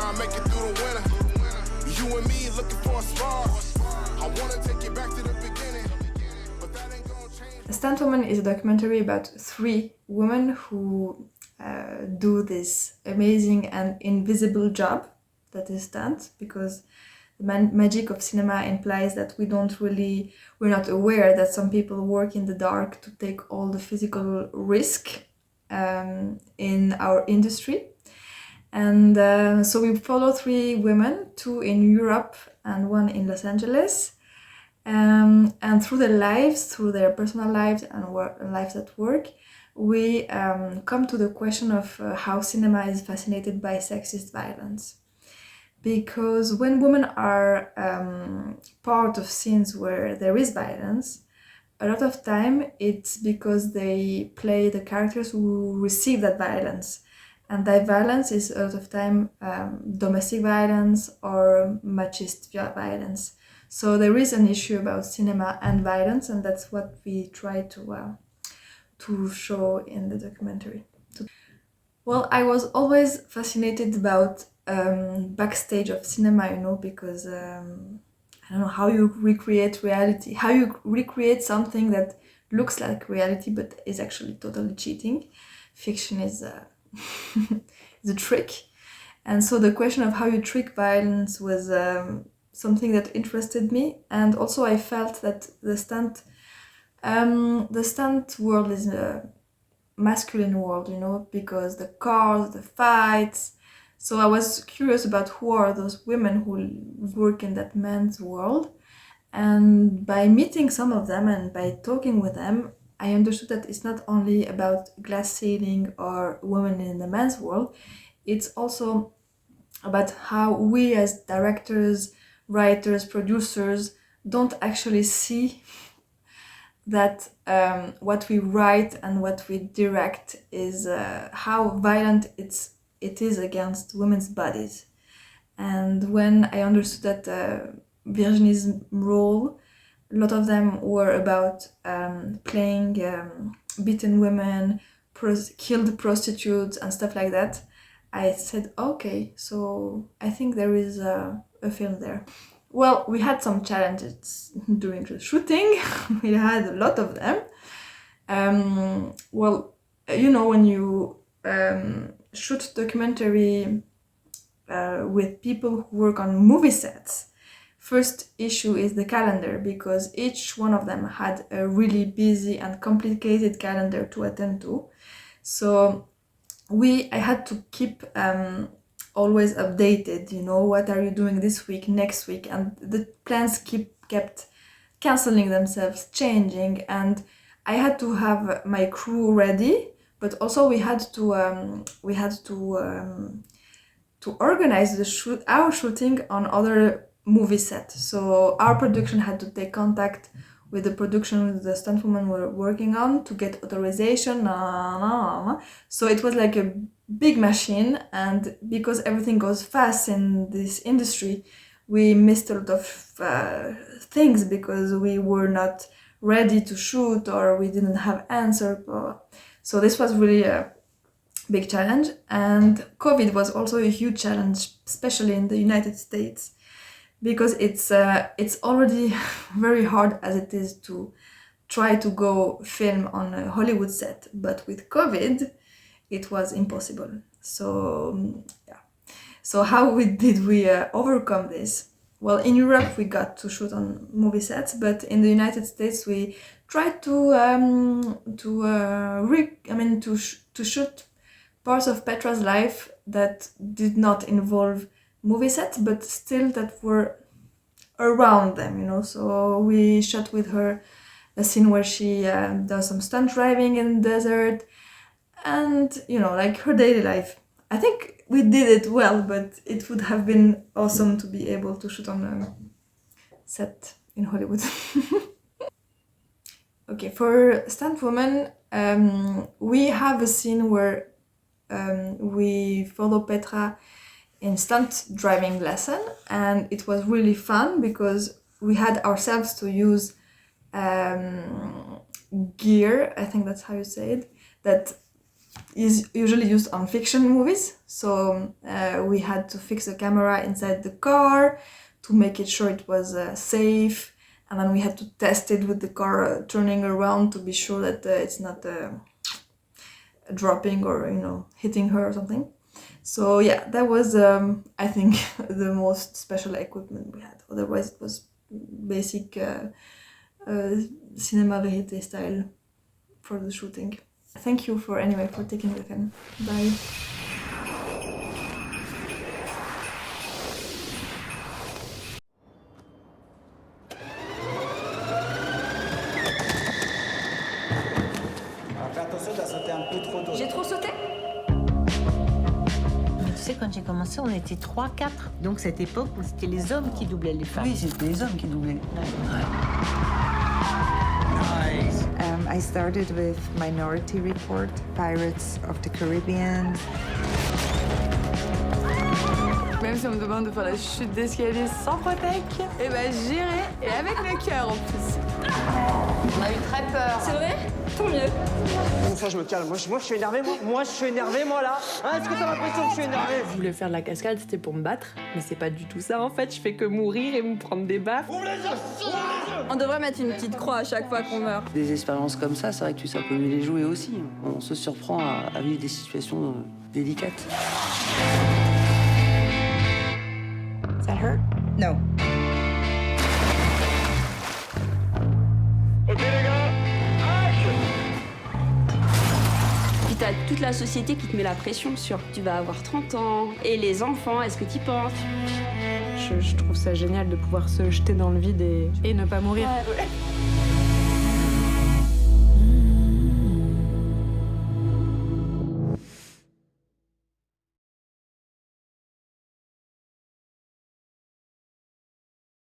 trying to make it through the winter. You and me looking for a spark. I want to take you back to the beginning, but that ain't gonna change. Stuntwomen is a documentary about 3 women who do this amazing and invisible job that is stunt, because the magic of cinema implies that we're not aware that some people work in the dark to take all the physical risk in our industry. And so we follow 3 women, 2 in Europe and 1 in Los Angeles. And through their lives, through their personal lives and lives at work, we come to the question of how cinema is fascinated by sexist violence. Because when women are part of scenes where there is violence, a lot of time it's because they play the characters who receive that violence. And that violence is a lot of time domestic violence or machist violence. So there is an issue about cinema and violence, and that's what we try to show in the documentary. Well, I was always fascinated about backstage of cinema, because I don't know how you recreate reality, how you recreate something that looks like reality but is actually totally cheating. Fiction is is a trick. And so the question of how you trick violence was something that interested me. And also I felt that the stunt world is a masculine world, because the cars, the fights. So I was curious about who are those women who work in that men's world. And by meeting some of them and by talking with them, I understood that it's not only about glass ceiling or women in the men's world, it's also about how we as directors, writers, producers don't actually see that what we write and what we direct is how violent it is against women's bodies. And when I understood that Virginie's role, a lot of them were about playing beaten women, killed prostitutes and stuff like that, I said, okay, so I think there is a film there. Well, we had some challenges during the shooting. We had a lot of them. Well, when you shoot documentary with people who work on movie sets, first issue is the calendar, because each one of them had a really busy and complicated calendar to attend to. So I had to keep always updated, what are you doing this week, next week, and the plans kept canceling themselves, changing, and I had to have my crew ready, but also we had to organize our shooting on other movie sets. So our production had to take contact with the production the Stuntwomen were working on to get authorization. So it was like a big machine, and because everything goes fast in this industry, we missed a lot of things because we were not ready to shoot or we didn't have answer. So this was really a big challenge, and COVID was also a huge challenge, especially in the United States, because it's already very hard as it is to try to go film on a Hollywood set, but with COVID it was impossible. So so how did we overcome this? Well, in Europe we got to shoot on movie sets, but in the United States we tried to shoot parts of Petra's life that did not involve movie sets, but still that were around them, So we shot with her a scene where she does some stunt driving in the desert, and like her daily life. I think we did it well, but it would have been awesome to be able to shoot on a set in Hollywood. Okay, for Stuntwomen, we have a scene where we follow Petra in stunt driving lesson, and it was really fun because we had ourselves to use gear, I think that's how you say it, that is usually used on fiction movies. So we had to fix the camera inside the car to make it sure it was safe, and then we had to test it with the car turning around to be sure that it's not dropping or hitting her or something. So yeah, that was I think the most special equipment we had. Otherwise it was basic cinema verité style for the shooting. Thank you for taking the time. Bye. Fais attention, t'as sauté un peu trop tôt. J'ai trop sauté? Mais tu sais, quand j'ai commencé, on était 3-4. Donc cette époque où c'était les hommes qui doublaient les femmes. Oui, c'était les hommes qui doublaient. Nice. I started with Minority Report, Pirates of the Caribbean. Même si on me demande de faire la chute d'escalier sans protec, et ben j'irai, et avec le cœur en plus. On a eu très peur. C'est vrai? Tant mieux. Bon, ça, je me calme. Moi, je suis énervé, moi. Moi, je suis énervé, moi, là. Hein, est-ce que t'as l'impression que je suis énervé? Je voulais faire de la cascade, c'était pour me battre, mais c'est pas du tout ça en fait. Je fais que mourir et me prendre des baffes. On devrait mettre une petite croix à chaque fois qu'on meurt. Des expériences comme ça, c'est vrai que tu sais un peu mieux les jouer aussi. On se surprend à vivre des situations délicates. That hurt? No. Puis t'as toute la société qui te met la pression sur tu vas avoir 30 ans, et les enfants, est-ce que t'y penses? Je trouve ça génial de pouvoir se jeter dans le vide et ne pas mourir. Ouais.